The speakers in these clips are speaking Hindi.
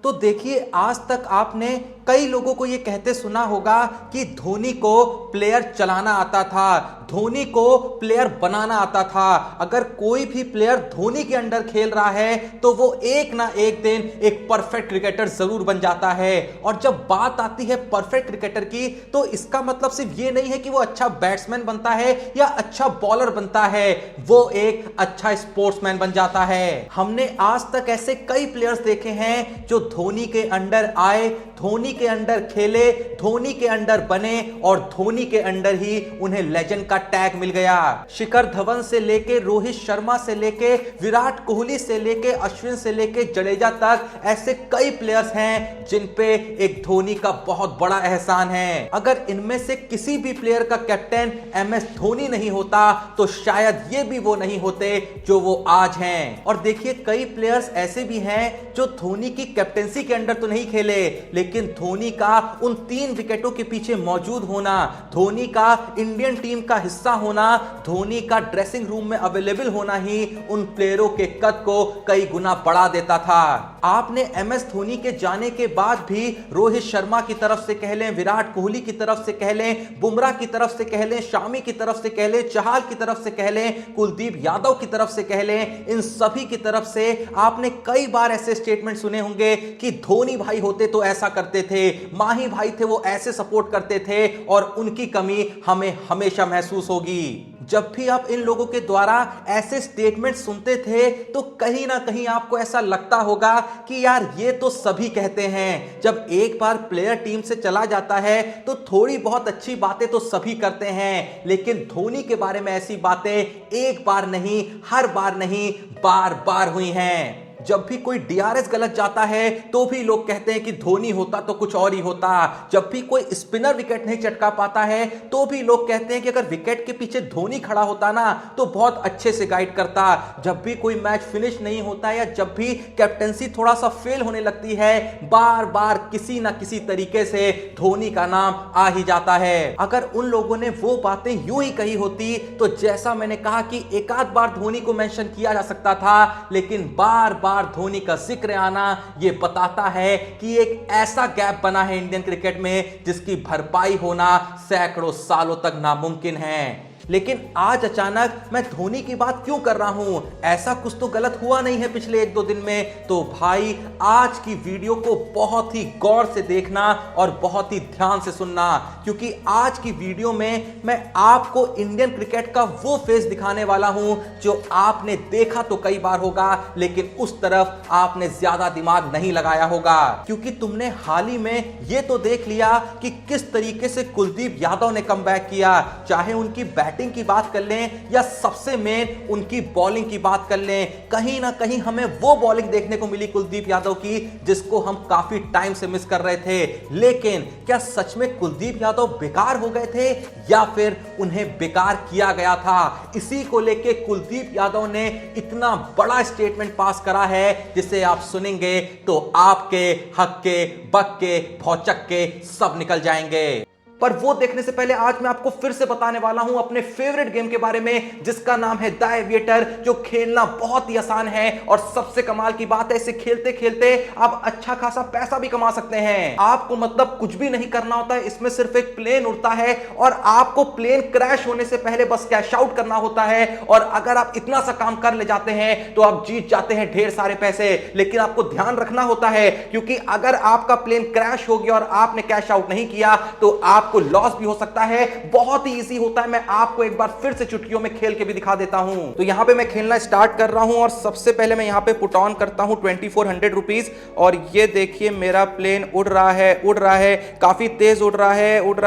तो देखिए, आज तक आपने कई लोगों को यह कहते सुना होगा कि धोनी को प्लेयर चलाना आता था, धोनी को प्लेयर बनाना आता था। अगर कोई भी प्लेयर धोनी के अंडर खेल रहा है तो वो एक ना एक दिन एक परफेक्ट क्रिकेटर जरूर बन जाता है। और जब बात आती है परफेक्ट क्रिकेटर की, तो इसका मतलब सिर्फ ये नहीं है कि वो अच्छा बैट्समैन बनता है या अच्छा बॉलर बनता है, वो एक अच्छा स्पोर्ट्समैन बन जाता है। हमने आज तक ऐसे कई प्लेयर्स देखे हैं जो धोनी के अंडर आए, धोनी के अंडर खेले, धोनी के अंडर बने और धोनी के अंडर ही उन्हें लेजेंड का टैग मिल गया। शिखर धवन से लेके रोहित शर्मा से लेके विराट कोहली से लेके अश्विन से लेके जडेजा तक ऐसे कई प्लेयर्स हैं जिन पे एक धोनी का बहुत बड़ा एहसान है। अगर इनमें से किसी भी प्लेयर का कैप्टन एमएस धोनी नहीं होता तो शायद ये भी वो नहीं होते जो वो आज हैं। और देखिए, कई प्लेयर्स ऐसे भी हैं जो धोनी की कैप्टेंसी के अंडर तो नहीं खेले, लेकिन धोनी का उन 3 विकेटों के पीछे मौजूद होना, धोनी का इंडियन टीम का हिस्सा होना, धोनी का ड्रेसिंग रूम में अवेलेबल होना ही उन प्लेयरों के कद को कई गुना बढ़ा देता था। आपने एमएस धोनी के जाने के बाद भी रोहित शर्मा की तरफ से कह लें, विराट कोहली की तरफ से कह लें, बुमराह की तरफ से कह लें, शामी की तरफ से कह लें, चहल की तरफ से कह लें, कुलदीप यादव की तरफ से कह लें, इन सभी की तरफ से आपने कई बार ऐसे स्टेटमेंट सुने होंगे कि धोनी भाई होते तो ऐसा करते थे, माही भाई थे वो ऐसे सपोर्ट करते थे और उनकी कमी हमें हमेशा महसूस होगी। जब भी आप इन लोगों के द्वारा ऐसे स्टेटमेंट सुनते थे तो कहीं ना कहीं आपको ऐसा लगता होगा कि यार ये तो सभी कहते हैं, जब एक बार प्लेयर टीम से चला जाता है तो थोड़ी बहुत अच्छी बातें तो सभी करते हैं, लेकिन धोनी के बारे में ऐसी बातें एक बार नहीं, हर बार नहीं, बार बार हुई हैं। जब भी कोई डीआरएस गलत जाता है तो भी लोग कहते हैं कि धोनी होता तो कुछ और ही होता। जब भी कोई स्पिनर विकेट नहीं चटका पाता है तो भी लोग कहते हैं कि अगर विकेट के पीछे धोनी खड़ा होता ना तो बहुत अच्छे से गाइड करता। जब भी कोई मैच फिनिश नहीं होता या जब भी कैप्टेंसी थोड़ा सा फेल होने लगती है, बार बार किसी ना किसी तरीके से धोनी का नाम आ ही जाता है। अगर उन लोगों ने वो बातें यूं ही कही होती तो जैसा मैंने कहा कि एक आध बार धोनी को मेंशन किया जा सकता था, लेकिन बार बार धोनी का जिक्र आना यह बताता है कि एक ऐसा गैप बना है इंडियन क्रिकेट में जिसकी भरपाई होना सैकड़ों सालों तक नामुमकिन है। लेकिन आज अचानक मैं धोनी की बात क्यों कर रहा हूं? ऐसा कुछ तो गलत हुआ नहीं है पिछले 1-2 दिन में? तो भाई, आज की वीडियो को बहुत ही गौर से देखना और बहुत ही ध्यान से सुनना, क्योंकि आज की वीडियो में मैं आपको इंडियन क्रिकेट का वो फेस दिखाने वाला हूं जो आपने देखा तो कई बार होगा, लेकिन उस तरफ आपने ज्यादा दिमाग नहीं लगाया होगा। क्योंकि तुमने हाल ही में ये तो देख लिया कि किस तरीके से कुलदीप यादव ने कमबैक किया, चाहे उनकी बैटिंग की बात कर लें या सबसे मेन उनकी बॉलिंग की बात कर लें। कहीं ना कहीं हमें वो बॉलिंग देखने को मिली कुलदीप यादव की जिसको हम काफी टाइम से मिस कर रहे थे। लेकिन क्या सच में कुलदीप यादव बेकार हो गए थे या फिर उन्हें बेकार किया गया था? इसी को लेके कुलदीप यादव ने इतना बड़ा स्टेटमेंट पास करा है जिसे आप सुनेंगे तो आपके हक्के बक्के भौचक्के सब निकल जाएंगे। पर वो देखने से पहले आज मैं आपको फिर से बताने वाला हूं अपने फेवरेट गेम के बारे में जिसका नाम है द एविएटर, जो खेलना बहुत ही आसान है और सबसे कमाल की बात है, इसे खेलते खेलते आप अच्छा खासा पैसा भी कमा सकते हैं। आपको मतलब कुछ भी नहीं करना होता है, इसमें सिर्फ एक प्लेन उड़ता है और आपको प्लेन क्रैश होने से पहले बस कैश आउट करना होता है। और अगर आप इतना सा काम कर ले जाते हैं तो आप जीत जाते हैं ढेर सारे पैसे। लेकिन आपको ध्यान रखना होता है, क्योंकि अगर आपका प्लेन क्रैश हो गया और आपने कैश आउट नहीं किया तो आप आपको लॉस भी हो सकता है। बहुत ही इजी होता है, मैं आपको एक बार फिर से चुटकियों में खेल के भी दिखा देता हूं। तो यहां पे मैं खेलना स्टार्ट कर रहा हूं और सबसे पहले मैं यहां पे पुट ऑन करता हूं 2400 रुपीज। और ये देखिए मेरा प्लेन उड़ रहा है, काफी तेज उड़ रहा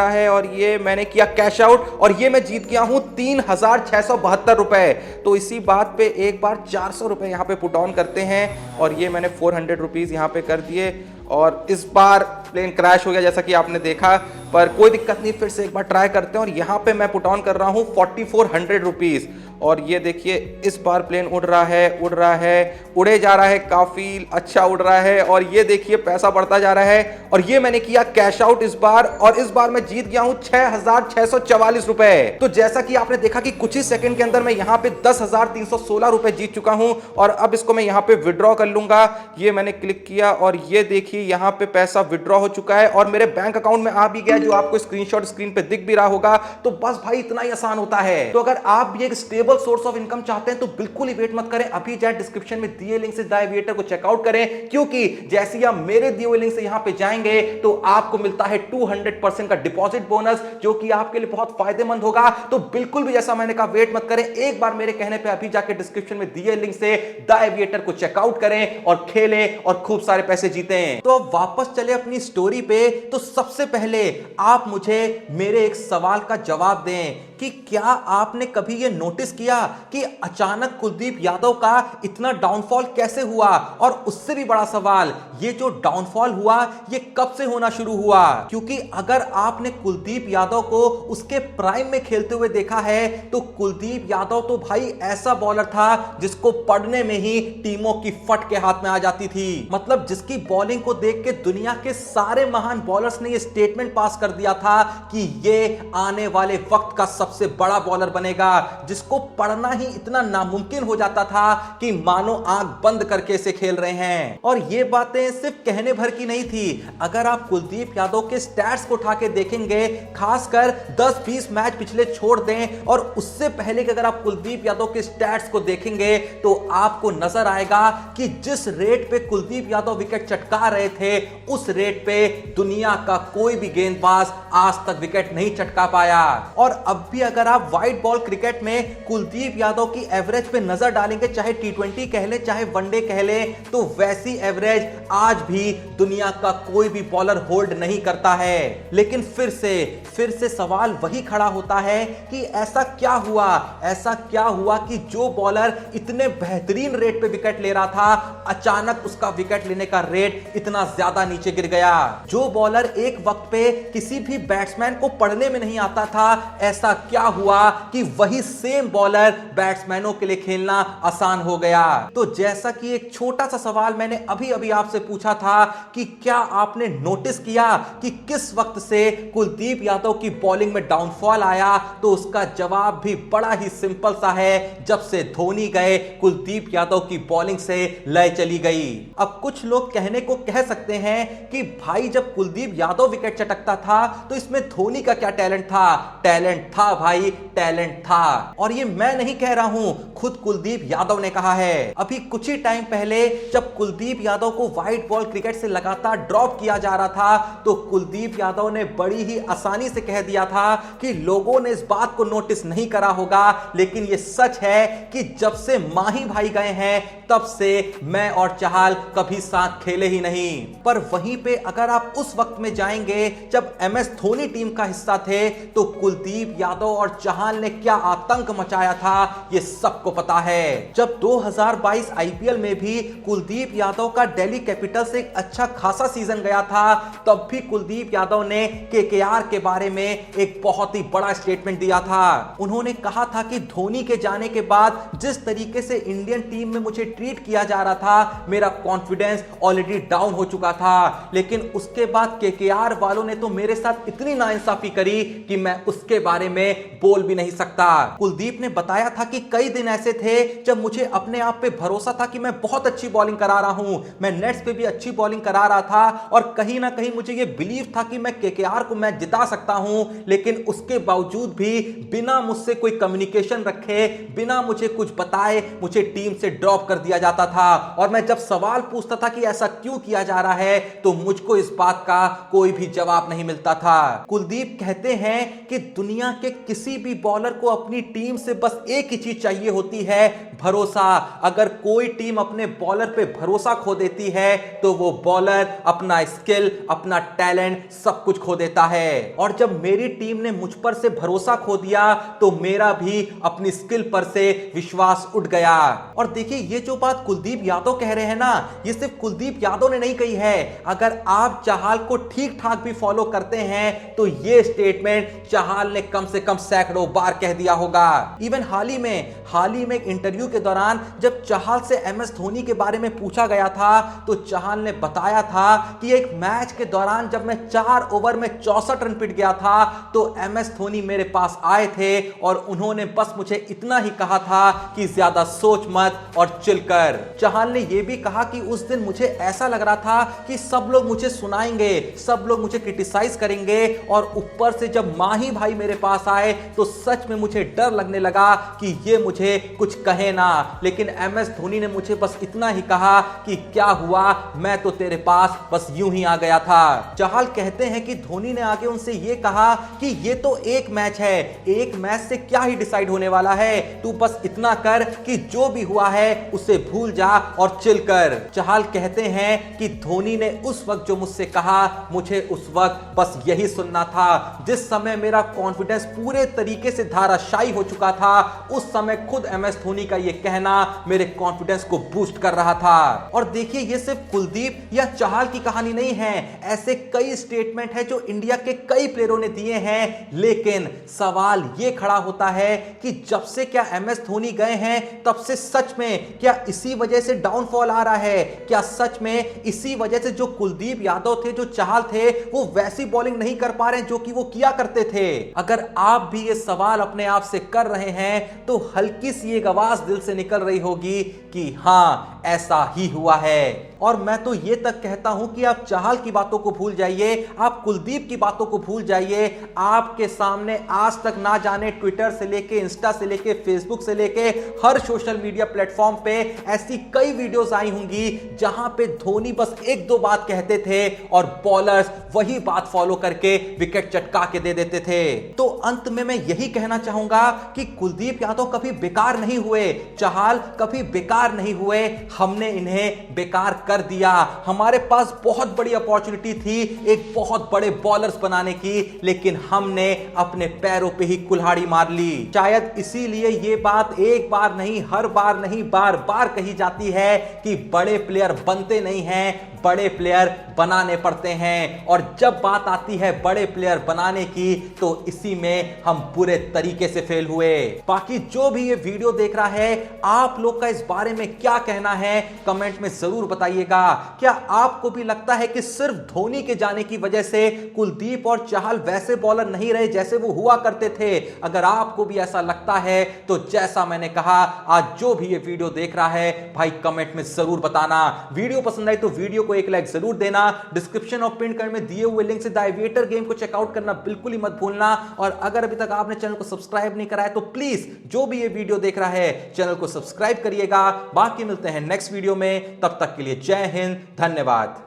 है और ये मैंने किया कैश आउट और ये मैं जीत गया हूं 3672 रुपए। तो इसी बात पे एक बार 400 रुपए यहां पे पुट ऑन करते हैं और ये मैंने 400 रुपीज यहां पे कर दिए और इस बार प्लेन क्रैश हो गया जैसा कि आपने देखा, पर कोई दिक्कत नहीं, फिर से एक बार ट्राई करते हैं। और यहाँ पे मैं पुट ऑन कर रहा हूँ 4400 रुपीज और ये देखिए इस बार प्लेन उड़ रहा है, उड़े जा रहा है, काफी अच्छा उड़ रहा है और ये देखिए पैसा बढ़ता जा रहा है और ये मैंने किया कैश आउट इस बार और इस बार मैं जीत गया हूं 6,644 रुपए। तो जैसा कि आपने देखा कि कुछ ही सेकंड के अंदर मैं यहां पे 10,316 रुपए जीत चुका हूं और अब इसको मैं यहां पे विड्रॉ कर लूंगा। ये मैंने क्लिक किया और ये देखिए यहां पे पैसा विड्रॉ हो चुका है और मेरे बैंक अकाउंट में आ भी गया, जो आपको स्क्रीनशॉट स्क्रीन पे दिख भी रहा होगा। तो बस भाई इतना ही आसान होता है। तो अगर आप भी एक स्टेबल सोर्स ऑफ इनकम चाहते हैं तो बिल्कुल ही वेट मत करें, अभी जाए डिस्क्रिप्शन में दिए लिंक से द एविएटर को चेकआउट करें, क्योंकि जैसे ही आप मेरे दिए हुए लिंक से यहां पे जाएंगे तो आपको मिलता है 200% का डिपॉजिट बोनस, जो कि आपके लिए बहुत फायदेमंद होगा। तो बिल्कुल भी जैसा मैंने कहा वेट मत करें, एक बार मेरे कहने पे अभी जाके डिस्क्रिप्शन में दिए लिंक से द एविएटर को चेकआउट करें और खेलें और खूब सारे पैसे जीतें। तो अब वापस चले अपनी स्टोरी पे। तो सबसे पहले आप मुझे मेरे एक सवाल का जवाब दें कि क्या आपने कभी यह नोटिस किया कि अचानक कुलदीप यादव का इतना डाउनफॉल कैसे हुआ, और उससे भी बड़ा सवाल, ये जो डाउनफॉल हुआ ये कब से होना शुरू हुआ? क्योंकि अगर आपने कुलदीप यादव को उसके प्राइम में खेलते हुए देखा है तो कुलदीप यादव तो भाई ऐसा बॉलर था जिसको पढ़ने में ही टीमों की फट के हाथ में आ जाती थी। मतलब जिसकी बॉलिंग को देख के दुनिया के सारे महान बॉलर्स ने ये स्टेटमेंट पास कर दिया था कि ये आने वाले वक्त का सबसे बड़ा बॉलर बनेगा, जिसको पढ़ना ही इतना नामुमकिन हो जाता था कि मानो आंख बंद करके इसे खेल रहे हैं। और ये बातें सिर्फ कहने भर की नहीं थी। अगर आप कुलदीप यादव के स्टैट्स को उठा के देखेंगे, खासकर 10-20 मैच पिछले छोड़ दें और उससे पहले कि अगर आप कुलदीप यादव के स्टैट्स को देखेंगे तो आपको नजर आएगा कि जिस रेट पे कुलदीप यादव विकेट चटका रहे थे उस रेट पे दुनिया का कोई भी गेंदबाज आज तक विकेट नहीं चटका पाया। और अब भी अगर आप व्हाइट बॉल क्रिकेट में कुलदीप यादव की एवरेज पे नजर डालेंगे, चाहे टी20 कह ले चाहे वनडे कह ले, तो वैसी एवरेज आज भी दुनिया का कोई भी बॉलर होल्ड नहीं करता है। लेकिन फिर से सवाल वही खड़ा होता है कि ऐसा क्या हुआ कि जो बॉलर इतने बेहतरीन रेट पे विकेट ले रहा था अचानक उसका विकेट लेने का रेट इतना ज्यादा नीचे गिर गया। जो बॉलर एक वक्त पे किसी भी बैट्समैन को पढ़ने में नहीं आता था, ऐसा क्या हुआ कि वही सेम बॉलर बैट्समैनों के लिए खेलना आसान हो गया। तो जैसा कि एक छोटा सा सवाल मैंने अभी आपसे पूछा था कि क्या आपने नोटिस किया कि किस वक्त से कुलदीप यादव की बॉलिंग में डाउनफॉल आया, तो उसका जवाब भी बड़ा ही सिंपल सा है, जब से धोनी गए कुलदीप यादव की बॉलिंग से लय चली गई। अब कुछ लोग कहने को कह सकते हैं कि भाई जब कुलदीप यादव विकेट चटकता था तो इसमें धोनी का क्या टैलेंट था? टैलेंट था भाई, टैलेंट था। और ये मैं नहीं कह रहा हूं, खुद कुलदीप यादव ने कहा है। अभी कुछ ही टाइम पहले जब कुलदीप यादव को व्हाइट बॉल क्रिकेट से लगातार ड्रॉप किया जा रहा था तो कुलदीप यादव ने बड़ी ही आसानी से कह दिया था कि लोगों ने इस बात को नोटिस नहीं करा होगा, लेकिन यह सच है कि जब से माही भाई गए हैं तब से मैं और चहल कभी साथ खेले ही नहीं। पर वहीं पे अगर आप उस वक्त में जाएंगे जब MS धोनी टीम का हिस्सा थे तो कुलदीप यादव और चहल ने क्या आतंक मचाया था ये सबको पता है। जब 2022 IPL में भी कुलदीप यादव का दिल्ली कैपिटल से एक अच्छा खासा सीजन गया था, तब भी कुलदीप यादव ने KKR के बारे में एक बहुत ही बड़ा स्टेटमेंट दिया था। उन्होंने कहा था कि धोनी के जाने के बाद जिस तरीके से इंडियन टीम में मुझे ट्रीट किया जा रहा था, मेरा कॉन्फिडेंस ऑलरेडी डाउन हो चुका था, लेकिन उसके बाद KKR वालों ने तो मेरे साथ इतनी नाइंसाफी करी कि मैं उसके बारे में बोल भी नहीं सकता। कुलदीप ने बताया था कि कई दिन ऐसे थे जब मुझे अपने आप पे भरोसा था कि मैं बहुत अच्छी बॉलिंग करा रहा हूं, मैं नेट्स पे भी अच्छी बॉलिंग करा रहा था और कहीं ना कहीं मुझे यह बिलीव था कि मैं KKR को मैच जिता सकता हूं, लेकिन उसके बावजूद भी बिना मुझसे कोई कम्युनिकेशन रखे, बिना मुझे कुछ बताए मुझे टीम से ड्रॉप कर दिया जाता था। और मैं जब सवाल पूछता था कि ऐसा क्यों किया जा रहा है तो मुझको इस बात का कोई भी जवाब नहीं मिलता था। कुलदीप कहते हैं कि दुनिया के किसी भी बॉलर को अपनी टीम से बस एक ही चीज चाहिए होती है, भरोसा। अगर कोई टीम अपने बॉलर पे भरोसा खो देती है तो वो बॉलर अपना स्किल, अपना टैलेंट सब कुछ खो देता है। और जब मेरी टीम ने मुझ पर से भरोसा खो दिया तो मेरा भी अपनी स्किल पर से विश्वास उठ गया। और देखिए ये जो बात कुलदीप यादव कह रहे हैं ना, ये सिर्फ कुलदीप यादव ने नहीं कही है। अगर आप चहल को ठीक ठाक भी फॉलो करते हैं तो ये स्टेटमेंट चहल ने कम से कम सैकड़ों बार कह दिया होगा। इवन हाल ही में एक इंटरव्यू के दौरान जब चहल से एमएस धोनी के बारे में पूछा गया था तो चहल ने बताया था कि एक मैच के दौरान जब मैं 4 ओवर में 64 रन पिट गया था तो एमएस धोनी मेरे पास आए थे और उन्होंने बस मुझे इतना ही कहा था कि ज्यादा सोच मत और चिल कर। चहल ने यह भी कहा कि उस दिन मुझे ऐसा लग रहा था कि सब लोग मुझे सुनाएंगे, सब लोग मुझे क्रिटिसाइज करेंगे और ऊपर से जब माही भाई मेरे पास आए तो सच में मुझे डर लगने लगा कि ये मुझे कुछ कहे ना। लेकिन एमएस धोनी ने मुझे बस इतना ही कहा कि क्या हुआ, मैं तो तेरे पास बस यूं ही आ गया था। चहल कहते हैं कि धोनी ने आगे उनसे यह कहा कि ये तो एक मैच है, एक मैच से क्या ही डिसाइड होने वाला है, तू बस इतना कर कि जो भी हुआ है उसे भूल जा और चिल कर। चहल कहते हैं कि धोनी ने उस वक्त जो मुझसे कहा मुझे उस वक्त बस यही सुनना था। जिस समय मेरा कॉन्फिडेंस पूरे तरीके से धाराशायी हो चुका था उस समय खुद एमएस धोनी का यह कहना मेरे कॉन्फिडेंस को बूस्ट कर रहा था। और देखिए ये सिर्फ कुलदीप या चहल की कहानी नहीं है, ऐसे कई स्टेटमेंट है जो इंडिया के कई प्लेयरों ने दिए हैं। लेकिन सवाल यह खड़ा होता है कि जब से क्या एमएस धोनी गए हैं तब से सच में क्या इसी वजह से डाउनफॉल आ रहा है? क्या सच में इसी वजह से जो कुलदीप यादव थे, जो चहल थे, वो वैसी बॉलिंग नहीं कर पा रहे हैं जो कि वो किया करते थे? अगर आप भी ये सवाल अपने आप से कर रहे हैं तो हल्की सी एक आवाज दिल से निकल रही होगी कि हां ऐसा ही हुआ है। और मैं तो ये तक कहता हूं कि आप चहल की बातों को भूल जाइए, आप कुलदीप की बातों को भूल जाइए। आपके सामने आज तक ना जाने ट्विटर से लेके, इंस्टा से लेके, फेसबुक से लेके हर सोशल मीडिया प्लेटफॉर्म पे ऐसी कई वीडियोस आई होंगी जहां पे धोनी बस एक दो बात कहते थे और बॉलर्स वही बात फॉलो करके विकेट चटका के दे देते थे। तो अंत में मैं यही कहना चाहूंगा कि कुलदीप यादव कभी बेकार नहीं हुए, चहल कभी बेकार नहीं हुए, हमने इन्हें बेकार कर दिया। हमारे पास बहुत बड़ी अपॉर्चुनिटी थी एक बहुत बड़े बॉलर्स बनाने की, लेकिन हमने अपने पैरों पे ही कुल्हाड़ी मार ली। शायद इसीलिए ये बात एक बार नहीं, हर बार नहीं, बार बार कही जाती है कि बड़े प्लेयर बनते नहीं हैं, बड़े प्लेयर बनाने पड़ते हैं। और जब बात आती है बड़े प्लेयर बनाने की तो इसी में हम पूरे तरीके से फेल हुए। बाकी जो भी ये वीडियो देख रहा है, आप लोग का इस बारे में क्या कहना है कमेंट में जरूर बताइएगा। क्या आपको भी लगता है कि सिर्फ धोनी के जाने की वजह से कुलदीप और चहल वैसे बॉलर नहीं रहे जैसे वो हुआ करते थे? अगर आपको भी ऐसा लगता है तो जैसा मैंने कहा, आज जो भी ये वीडियो देख रहा है भाई कमेंट में जरूर बताना। वीडियो पसंद आई तो वीडियो को एक लाइक जरूर देना। डिस्क्रिप्शन और पिन कमेंट में दिए हुए लिंक से द एविएटर गेम को चेकआउट करना बिल्कुल ही मत भूलना। और अगर अभी तक आपने चैनल को सब्सक्राइब नहीं करा है तो प्लीज जो भी ये वीडियो देख रहा है चैनल को सब्सक्राइब करिएगा। बाकी मिलते हैं नेक्स्ट वीडियो में, तब तक के लिए जय हिंद, धन्यवाद।